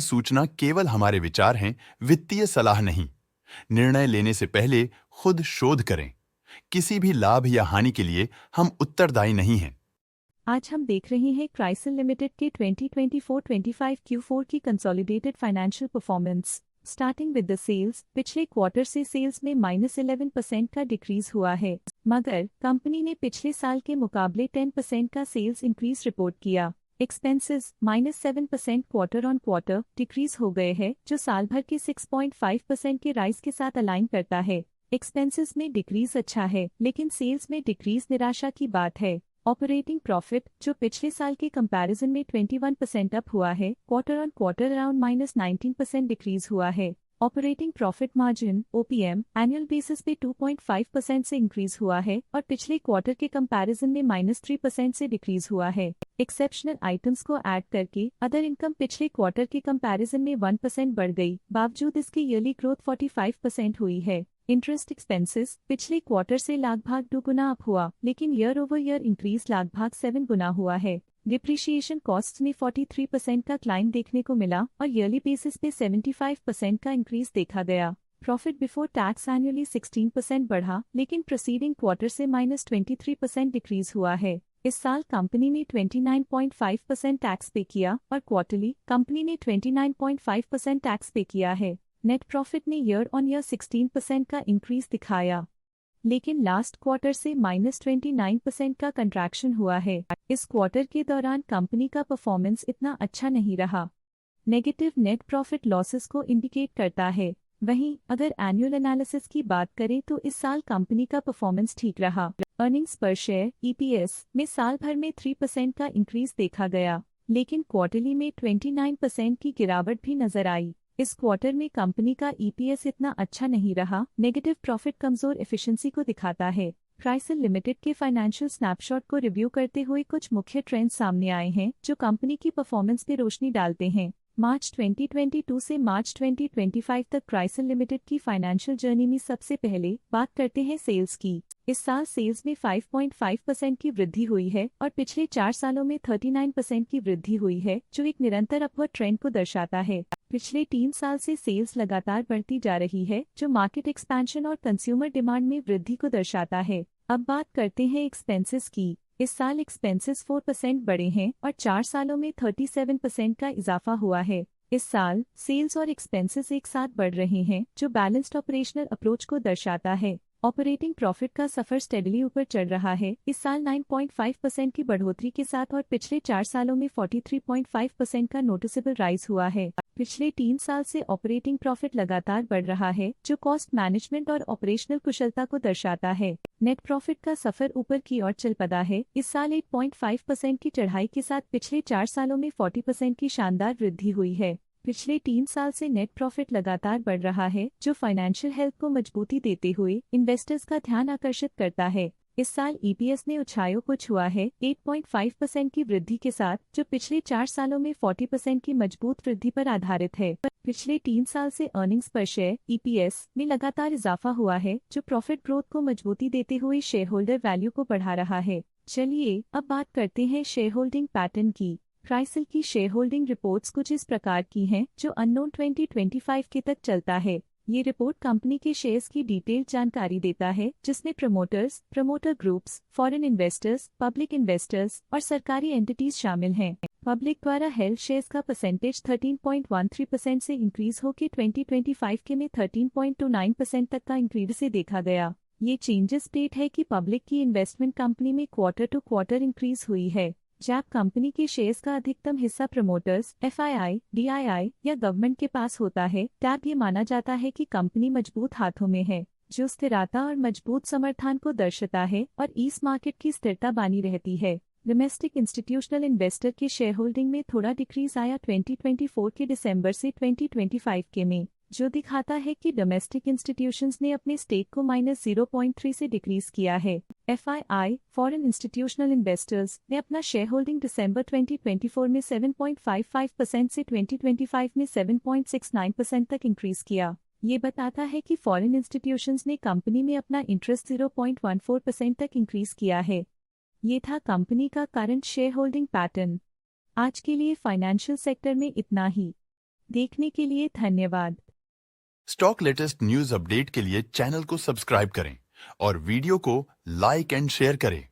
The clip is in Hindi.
सूचना केवल हमारे विचार हैं, वित्तीय सलाह नहीं। निर्णय लेने से पहले खुद शोध करें। किसी भी लाभ या हानि के लिए हम उत्तरदायी नहीं हैं। आज हम देख रहे हैं क्राइसिल लिमिटेड के 2024-25 Q4 की consolidated financial performance. Starting with the sales, पिछले क्वार्टर से सेल्स में -11% का डिक्रीज हुआ है, मगर कंपनी ने पिछले साल के मुकाबले 10% का सेल्स इंक्रीज रिपोर्ट किया। Expenses -7% quarter on quarter decrease हो गए हैं, जो साल भर के 6.5% के राइज के साथ अलाइन करता है। एक्सपेंसेस में डिक्रीज अच्छा है, लेकिन सेल्स में डिक्रीज निराशा की बात है। ऑपरेटिंग प्रॉफिट, जो पिछले साल के कंपैरिजन में 21% अप हुआ है, quarter on quarter around -19% decrease हुआ है। Operating profit margin (OPM) annual basis पे 2.5% से इंक्रीज हुआ है और पिछले क्वार्टर के कंपैरिजन में -3% से डिक्रीज हुआ है। एक्सेप्शनल आइटम्स को ऐड करके अदर इनकम पिछले क्वार्टर के कंपैरिजन में 1% बढ़ गई, बावजूद इसके ईयरली ग्रोथ 45% हुई है। इंटरेस्ट एक्सपेंसेस पिछले क्वार्टर से लगभग 2 गुना अप हुआ, लेकिन ईयर ओवर ईयर इंक्रीज लगभग 7 गुना हुआ है। डिप्रिशिएशन कॉस्ट्स में 43% का क्लाइम देखने को मिला और ईयरली बेसिस पे 75% का इंक्रीज देखा गया। प्रॉफिट बिफोर टैक्स एनुअली 16% बढ़ा, लेकिन प्रीसीडिंग क्वार्टर से -23% डिक्रीज हुआ है। इस साल कंपनी ने 29.5% टैक्स पे किया और क्वार्टरली कंपनी ने 29.5% टैक्स पे किया है। नेट प्रॉफिट ने ईयर ऑन ईयर 16% का इंक्रीज दिखाया, लेकिन लास्ट क्वार्टर से -29% का कंट्रैक्शन हुआ है। इस क्वार्टर के दौरान कंपनी का परफॉर्मेंस इतना अच्छा नहीं रहा। नेगेटिव नेट प्रॉफिट लॉसेस को इंडिकेट करता है। वहीं अगर एनुअल एनालिसिस की बात करें तो इस साल कंपनी का परफॉर्मेंस ठीक रहा। अर्निंग्स पर शेयर (EPS) में साल भर में 3% का इंक्रीज देखा गया, लेकिन क्वार्टरली में 29% की गिरावट भी नजर आई। इस क्वार्टर में कंपनी का EPS इतना अच्छा नहीं रहा। नेगेटिव प्रॉफिट कमजोर एफिशिएंसी को दिखाता है। क्राइसिल लिमिटेड के फाइनेंशियल स्नैपशॉट को रिव्यू करते हुए कुछ मुख्य ट्रेंड्स सामने आए हैं, जो कंपनी की परफॉर्मेंस पे रोशनी डालते हैं। मार्च 2022 से मार्च 2025 तक क्राइसिल लिमिटेड की फाइनेंशियल जर्नी में सबसे पहले बात करते हैं सेल्स की। इस साल सेल्स में 5.5% की वृद्धि हुई है और पिछले 4 सालों में 39% की वृद्धि हुई है, जो एक निरंतर अपवर्ड ट्रेंड को दर्शाता है। पिछले 3 साल से सेल्स लगातार बढ़ती जा रही है, जो मार्केट एक्सपेंशन और कंज्यूमर डिमांड में वृद्धि को दर्शाता है। अब बात करते हैं एक्सपेंसेस की। इस साल एक्सपेंसेस 4% बढ़े हैं और 4 सालों में 37% का इजाफा हुआ है। इस साल सेल्स और एक्सपेंसेस एक साथ बढ़ रहे हैं, जो बैलेंस्ड ऑपरेशनल अप्रोच को दर्शाता है। ऑपरेटिंग प्रॉफिट का सफर स्टेडली ऊपर चढ़ रहा है, इस साल 9.5% की बढ़ोतरी के साथ और पिछले 4 सालों में 43.5% का नोटिसेबल राइज हुआ है। पिछले 3 साल से ऑपरेटिंग प्रॉफिट लगातार बढ़ रहा है, जो कॉस्ट मैनेजमेंट और ऑपरेशनल कुशलता को दर्शाता है। नेट प्रॉफिट का सफर ऊपर की ओर चल पड़ा है, इस साल 8.5% की चढ़ाई के साथ पिछले 4 सालों में 40% की शानदार वृद्धि हुई है। पिछले 3 साल से नेट प्रॉफिट लगातार बढ़ रहा है, जो फाइनेंशियल हेल्थ को मजबूती देते हुए इन्वेस्टर्स का ध्यान आकर्षित करता है। इस साल EPS ने ऊंचाइयों को छुआ है 8.5% की वृद्धि के साथ, जो पिछले 4 सालों में 40% की मजबूत वृद्धि पर आधारित है। पिछले 3 साल से अर्निंग्स पर शेयर (EPS) में लगातार इजाफा हुआ है, जो प्रॉफिट ग्रोथ को मजबूती देते हुए शेयर होल्डर वैल्यू को बढ़ा रहा है। चलिए अब बात करते हैं शेयर होल्डिंग पैटर्न की। क्राइसिल की शेयर होल्डिंग रिपोर्ट्स कुछ इस प्रकार की हैं, जो अननोन 2025 के तक चलता है। ये रिपोर्ट कंपनी के शेयर्स की डिटेल्ड जानकारी देता है, जिसमें promoters, promoter groups, foreign investors, public investors और सरकारी एंटिटीज शामिल हैं। पब्लिक द्वारा हेल्ड शेयर्स का परसेंटेज 13.13% से इंक्रीज होकर 2025 के में 13.29% तक का इंक्रीज से देखा गया। ये चेंजेस स्टेट है कि पब्लिक की इन्वेस्टमेंट कंपनी में क्वार्टर टू क्वार्टर इंक्रीज हुई है। जब कंपनी के शेयर्स का अधिकतम हिस्सा प्रमोटर्स, FII, DII या गवर्नमेंट के पास होता है, तब ये माना जाता है कि कंपनी मजबूत हाथों में है, जो स्थिरता और मजबूत समर्थन को दर्शाता है और इस मार्केट की स्थिरता बनी रहती है। डोमेस्टिक इंस्टीट्यूशनल इन्वेस्टर के शेयर होल्डिंग में थोड़ा डिक्रीज आया 2024 के दिसंबर से 2025 के में, जो दिखाता है कि डोमेस्टिक इंस्टीट्यूशंस ने अपने स्टेक को -0.3 से डिक्रीज किया है। FII, फॉरेन इंस्टीट्यूशनल इन्वेस्टर्स, ने अपना शेयर होल्डिंग दिसंबर 2024 में 7.55% से 2025 में 7.69% तक इंक्रीज किया। ये बताता है कि फॉरेन इंस्टीट्यूशंस ने कंपनी में अपना इंटरेस्ट 0.14% तक इंक्रीज किया है। ये था कंपनी का करंट शेयर होल्डिंग पैटर्न। आज के लिए फाइनेंशियल सेक्टर में इतना ही। देखने के लिए धन्यवाद। स्टॉक लेटेस्ट न्यूज अपडेट के लिए चैनल को सब्सक्राइब करें और वीडियो को लाइक एंड शेयर करें।